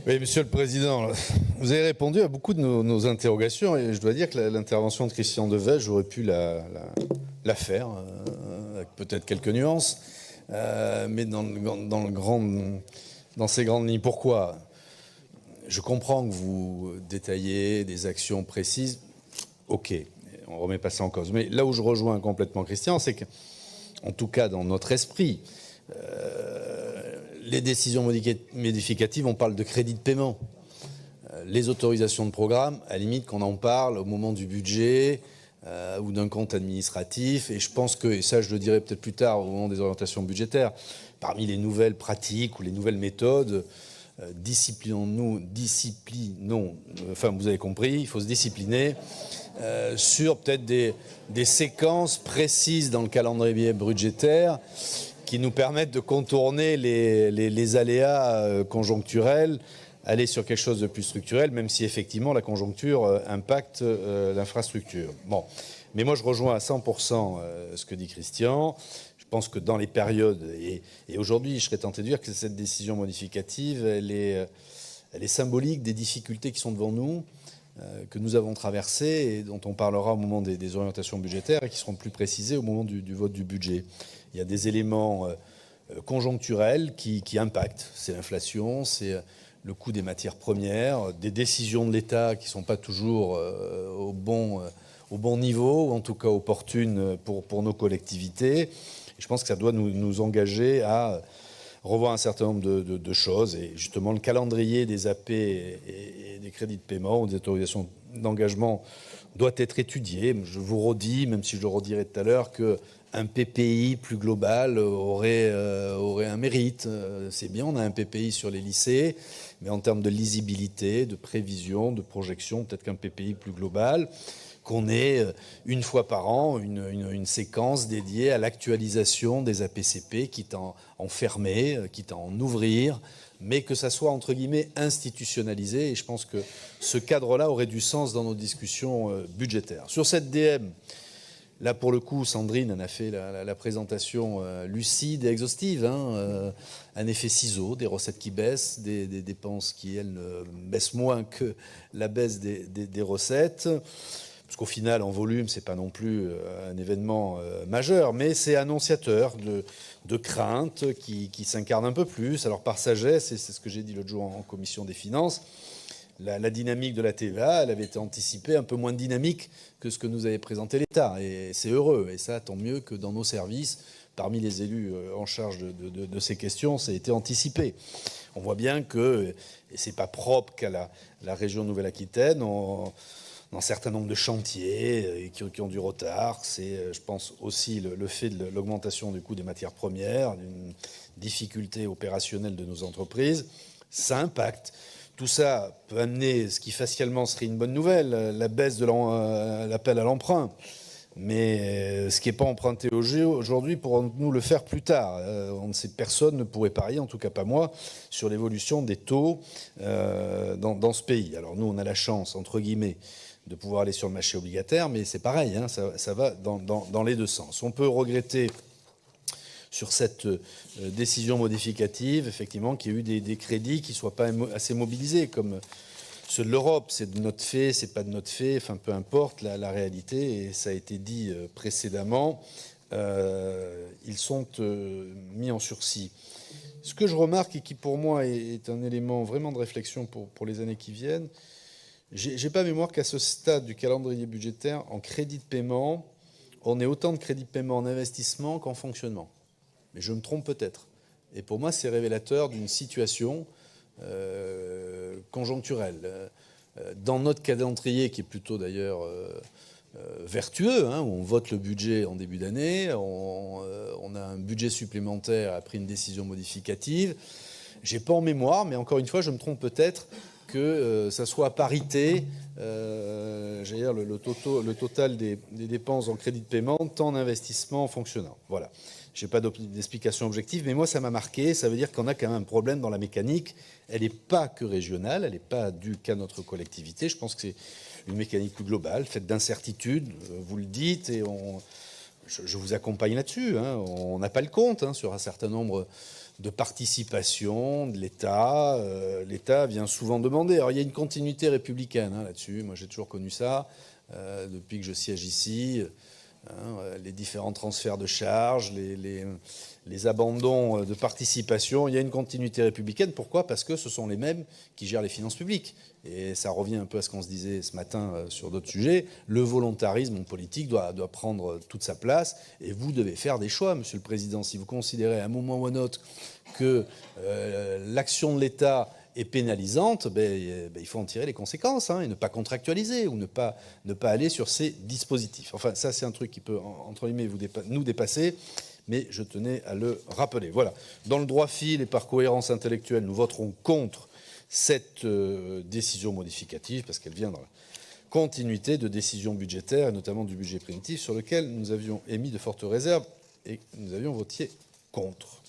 Oui, Monsieur le Président, vous avez répondu à beaucoup de nos interrogations et je dois dire que l'intervention de Christian Devet, j'aurais pu la faire, avec peut-être quelques nuances, mais dans ces grandes lignes. Pourquoi? Je comprends que vous détaillez des actions précises. Ok, on ne remet pas ça en cause. Mais là où je rejoins complètement Christian, c'est qu'en tout cas dans notre esprit, les décisions modificatives, on parle de crédit de paiement. Les autorisations de programme, à la limite qu'on en parle au moment du budget ou d'un compte administratif. Et je pense que, et ça je le dirai peut-être plus tard au moment des orientations budgétaires, parmi les nouvelles pratiques ou les nouvelles méthodes, disciplinons, enfin vous avez compris, il faut se discipliner sur peut-être des séquences précises dans le calendrier budgétaire qui nous permettent de contourner les aléas conjoncturels, aller sur quelque chose de plus structurel, même si effectivement la conjoncture impacte l'infrastructure. Bon, mais moi je rejoins à 100% ce que dit Christian. Je pense que dans les périodes, et aujourd'hui je serais tenté de dire que cette décision modificative, elle est symbolique des difficultés qui sont devant nous, que nous avons traversées et dont on parlera au moment des orientations budgétaires et qui seront plus précisées au moment du vote du budget. Il y a des éléments conjoncturels qui impactent. C'est l'inflation, c'est le coût des matières premières, des décisions de l'État qui ne sont pas toujours au bon niveau, ou en tout cas opportunes pour nos collectivités. Et je pense que ça doit nous engager à revoir un certain nombre de choses. Et justement, le calendrier des AP et des crédits de paiement ou des autorisations d'engagement doit être étudié. Je vous redis, même si je le redirai tout à l'heure, qu'un PPI plus global aurait un mérite. C'est bien, on a un PPI sur les lycées, mais en termes de lisibilité, de prévision, de projection, peut-être qu'un PPI plus global, qu'on ait une fois par an une séquence dédiée à l'actualisation des APCP, quitte à en fermer, quitte à en ouvrir, mais que ça soit, entre guillemets, institutionnalisé. Et je pense que ce cadre-là aurait du sens dans nos discussions budgétaires. Sur cette DM, là, pour le coup, Sandrine en a fait la présentation lucide et exhaustive. Un effet ciseau, des recettes qui baissent, des dépenses qui, elles, baissent moins que la baisse des recettes. Parce qu'au final, en volume, ce n'est pas non plus un événement majeur, mais c'est annonciateur de craintes qui s'incarnent un peu plus. Alors par sagesse, et c'est ce que j'ai dit l'autre jour en commission des finances, la dynamique de la TVA, elle avait été anticipée un peu moins dynamique que ce que nous avait présenté l'État. Et c'est heureux, et ça, tant mieux que dans nos services, parmi les élus en charge de ces questions, ça a été anticipé. On voit bien que, et ce n'est pas propre qu'à la région Nouvelle-Aquitaine, un certain nombre de chantiers qui ont du retard. C'est, je pense, aussi le fait de l'augmentation du coût des matières premières, d'une difficulté opérationnelle de nos entreprises. Ça impacte. Tout ça peut amener ce qui facialement serait une bonne nouvelle, la baisse de l'appel à l'emprunt. Mais ce qui n'est pas emprunté aujourd'hui pourra nous le faire plus tard. Personne ne pourrait parier, en tout cas pas moi, sur l'évolution des taux dans ce pays. Alors nous, on a la chance, entre guillemets, de pouvoir aller sur le marché obligataire, mais c'est pareil, ça va dans les deux sens. On peut regretter sur cette décision modificative, effectivement, qu'il y ait eu des crédits qui ne soient pas assez mobilisés, comme ceux de l'Europe. C'est de notre fait, c'est pas de notre fait, enfin peu importe la réalité, et ça a été dit précédemment, ils sont mis en sursis. Ce que je remarque et qui pour moi est un élément vraiment de réflexion pour les années qui viennent, j'ai pas mémoire qu'à ce stade du calendrier budgétaire, en crédit de paiement, on ait autant de crédits de paiement en investissement qu'en fonctionnement. Mais je me trompe peut-être. Et pour moi, c'est révélateur d'une situation conjoncturelle. Dans notre calendrier, qui est plutôt d'ailleurs vertueux, où on vote le budget en début d'année, on a un budget supplémentaire après une décision modificative. J'ai pas en mémoire, mais encore une fois, je me trompe peut-être, que ça soit à parité, j'allais dire, le total des dépenses en crédit de paiement, tant en investissement en fonctionnant. Voilà. Je n'ai pas d'explication objective, mais moi, ça m'a marqué. Ça veut dire qu'on a quand même un problème dans la mécanique. Elle n'est pas que régionale, elle n'est pas due qu'à notre collectivité. Je pense que c'est une mécanique plus globale, faite d'incertitudes, vous le dites, et je vous accompagne là-dessus. On n'a pas le compte sur un certain nombre de participation de l'État. L'État vient souvent demander. Alors il y a une continuité républicaine là-dessus. Moi j'ai toujours connu ça depuis que je siège ici. Les différents transferts de charges, les abandons de participation. Il y a une continuité républicaine. Pourquoi ? Parce que ce sont les mêmes qui gèrent les finances publiques. Et ça revient un peu à ce qu'on se disait ce matin sur d'autres sujets. Le volontarisme en politique doit prendre toute sa place. Et vous devez faire des choix, Monsieur le Président. Si vous considérez à un moment ou à un autre que l'action de l'État est pénalisante, il faut en tirer les conséquences et ne pas contractualiser ou ne pas aller sur ces dispositifs. Enfin, ça, c'est un truc qui peut, entre guillemets, nous dépasser, mais je tenais à le rappeler. Voilà. Dans le droit fil et par cohérence intellectuelle, nous voterons contre cette décision modificative parce qu'elle vient dans la continuité de décisions budgétaires, et notamment du budget primitif, sur lequel nous avions émis de fortes réserves et nous avions voté contre.